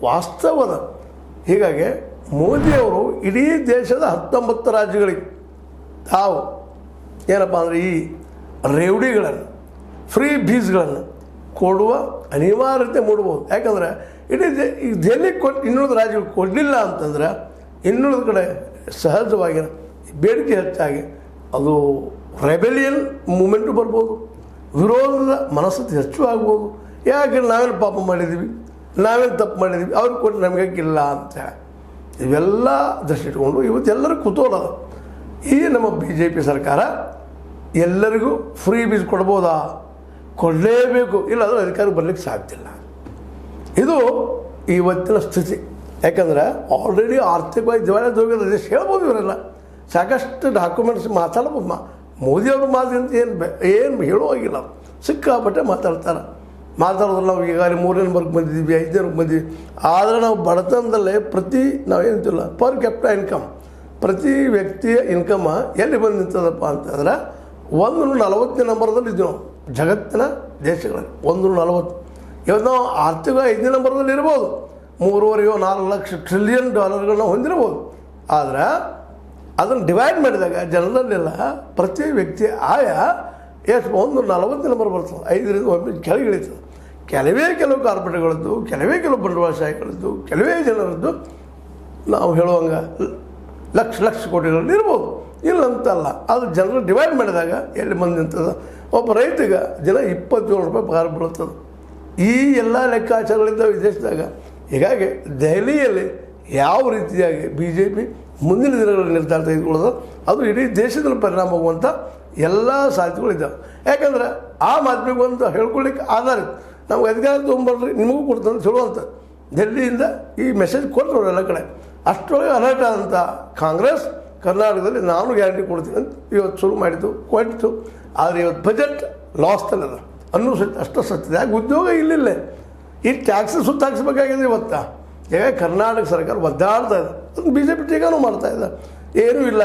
ವಾಸ್ತವದ. ಹೀಗಾಗಿ ಮೋದಿಯವರು ಇಡೀ ದೇಶದ 19 ರಾಜ್ಯಗಳಿಗೆ ತಾವು ಏನಪ್ಪ ಅಂದರೆ ಈ ರೇವಡಿಗಳನ್ನು ಫ್ರೀ ಬೀಸ್ಗಳನ್ನು ಕೊಡುವ ಅನಿವಾರ್ಯತೆ ಮೂಡ್ಬೋದು. ಯಾಕಂದರೆ ಇಡೀ ಈಗ ದೆಹಲಿಗೆ ಕೊಟ್ಟು ಇನ್ನುಳಿದ ರಾಜ್ಯಗಳು ಕೊಡಲಿಲ್ಲ ಅಂತಂದ್ರೆ ಇನ್ನುಳಿದ ಕಡೆ ಸಹಜವಾಗಿ ಬೇಡಿಕೆ ಹೆಚ್ಚಾಗಿ ಅದು ರೆಬೆಲಿಯನ್ ಮೂಮೆಂಟು ಬರ್ಬೋದು, ವಿರೋಧದ ಮನಸ್ಥಿತಿ ಹೆಚ್ಚು ಆಗ್ಬೋದು. ಯಾಕೆ ನಾವೇನು ಪಾಪ ಮಾಡಿದ್ದೀವಿ, ನಾವೇನು ತಪ್ಪು ಮಾಡಿದ್ದೀವಿ, ಅವ್ರಿಗೆ ಕೊಟ್ಟು ನಮಗಿಲ್ಲ ಅಂತ ಇವೆಲ್ಲ ದೃಷ್ಟಿ ಇಟ್ಕೊಂಡು ಇವತ್ತೆಲ್ಲರೂ ಕುತೂಹಲ. ಈ ನಮ್ಮ BJP ಸರ್ಕಾರ ಎಲ್ಲರಿಗೂ ಫ್ರೀ ಬೀಸ್ ಕೊಡ್ಬೋದಾ? ಕೊಡಲೇಬೇಕು, ಇಲ್ಲಾಂದರೆ ಅಧಿಕಾರಕ್ಕೆ ಬರಲಿಕ್ಕೆ ಸಾಧ್ಯ ಇಲ್ಲ. ಇದು ಇವತ್ತಿನ ಸ್ಥಿತಿ. ಯಾಕಂದರೆ ಆಲ್ರೆಡಿ ಆರ್ಥಿಕವಾಗಿ ದಿವಾಳಿ ಹೋಗಿರೋ ದೇಶ ಹೇಳ್ಬೋದು. ಇವರೆಲ್ಲ ಸಾಕಷ್ಟು ಡಾಕ್ಯುಮೆಂಟ್ಸ್ ಮಾತಾಡ್ಬೋದು. ಮೋದಿಯವ್ರ ಮಾತಿಂತ ಏನು ಹೇಳುವಾಗಿಲ್ಲ, ಸಿಕ್ಕಾಪಟ್ಟೆ ಮಾತಾಡೋದ್ರಲ್ಲಿ ನಾವು ಈಗಾಗಲೇ 3ನೇ ನಂಬರ್ಗೆ ಬಂದಿದ್ದೀವಿ, 5ನೇ ನಂಬರ್ಗೆ ಬಂದಿದ್ದೀವಿ. ಆದರೆ ನಾವು ಬಡತನದಲ್ಲೇ ನಾವೇನಂತಿಲ್ಲ ಪರ್ ಕ್ಯಾಪಿಟಲ್ ಇನ್ಕಮ್, ಪ್ರತಿ ವ್ಯಕ್ತಿಯ ಇನ್ಕಮ್ ಎಲ್ಲಿ ಬಂದು ನಿಂತದಪ್ಪ ಅಂತಂದ್ರೆ 140ನೇ ನಂಬರ್ದಲ್ಲಿ ಇದ್ದೀವಿ ನಾವು ಜಗತ್ತಿನ ದೇಶಗಳಲ್ಲಿ. 140. ಇವತ್ತು ನಾವು ಆರ್ಥಿಕ 5ನೇ ನಂಬರ್ದಲ್ಲಿ ಇರ್ಬೋದು, 3.5-4 ಲಕ್ಷ ಟ್ರಿಲಿಯನ್ ಡಾಲರ್ಗಳನ್ನ ಹೊಂದಿರ್ಬೋದು. ಆದರೆ ಅದನ್ನು ಡಿವೈಡ್ ಮಾಡಿದಾಗ ಜನರಲ್ಲೆಲ್ಲ ಪ್ರತಿ ವ್ಯಕ್ತಿ ಎಷ್ಟು 140ನೇ ನಂಬರ್ ಬರ್ತದೆ. 5ರಿಂದ 1 ಕೆಳಗೆ ಇಳಿತದೆ. ಕೆಲವು ಕಾರ್ಪೊರೇಟ್ಗಳದ್ದು, ಕೆಲವು ಬಂಡವಾಳಶಾಹಿಗಳದ್ದು, ಕೆಲವೇ ಜನರದ್ದು ನಾವು ಹೇಳುವಂಗೆ ಲಕ್ಷ ಕೋಟಿಗಳಲ್ಲಿ ಇರ್ಬೋದು, ಇಲ್ಲಂತಲ್ಲ. ಅದು ಜನರು ಡಿವೈಡ್ ಮಾಡಿದಾಗ ಎಲ್ಲಿ ಬಂದು ನಿಂತದ. ಒಬ್ಬ ರೈತಗೆ ದಿನ 27 ರೂಪಾಯಿ ಪಗಾರ ಬೀಳುತ್ತದೆ. ಈ ಎಲ್ಲ ಲೆಕ್ಕಾಚಾರಗಳಿಂದ ವಿದೇಶದಾಗ. ಹೀಗಾಗಿ ದೆಹಲಿಯಲ್ಲಿ ಯಾವ ರೀತಿಯಾಗಿ BJP ಮುಂದಿನ ದಿನಗಳಲ್ಲಿ ನಿರ್ಧಾರ ತೆಗೆದುಕೊಳ್ಳೋದು ಅದು ಇಡೀ ದೇಶದಲ್ಲಿ ಪರಿಣಾಮ ಆಗುವಂಥ ಎಲ್ಲ ಸಾಧ್ಯತೆಗಳಿದ್ದಾವೆ. ಯಾಕಂದ್ರೆ ಆ ಮಾಧ್ಯಮಕ್ಕೆ ಒಂದು ಹೇಳ್ಕೊಳ್ಳಿಕ್ಕೆ ಆಧಾರಿತ ನಮ್ಗೆ ಅಧಿಕಾರ ತೊಗೊಂಬರ್ರಿ ನಿಮಗೂ ಕೊಡ್ತಂತ ಹೇಳುವಂಥ ಡೆಲ್ಲಿಯಿಂದ ಈ ಮೆಸೇಜ್ ಕೊಟ್ಟರು ಎಲ್ಲ ಕಡೆ. ಅಷ್ಟರೊಳಗೆ ಅಲರ್ಟ್ ಆದಂಥ ಕಾಂಗ್ರೆಸ್ ಕರ್ನಾಟಕದಲ್ಲಿ ನಾನು ಗ್ಯಾರಂಟಿ ಕೊಡ್ತೀನಿ ಅಂತ ಇವತ್ತು ಶುರು ಕೊಟ್ಟಿತ್ತು. ಆದರೆ ಇವತ್ತು ಬಜೆಟ್ ಲಾಸ್ತಲ್ಲದ ಅನ್ನೋ ಅಷ್ಟು ಸತ್ಯದ. ಯಾಕೆ ಉದ್ಯೋಗ ಇಲ್ಲಿಲ್ಲ, ಈ ಟ್ಯಾಕ್ಸ್ ಸುತ್ತಾಕ್ಸ್ಬೇಕಾಗಿದೆ ಇವತ್ತು. ಈಗ ಕರ್ನಾಟಕ ಸರ್ಕಾರ ಒದ್ದಾಡ್ತಾ ಇದೆ, ಅದನ್ನು BJP ಟೀಕಾನೂ ಮಾಡ್ತಾ ಇದೆ. ಏನೂ ಇಲ್ಲ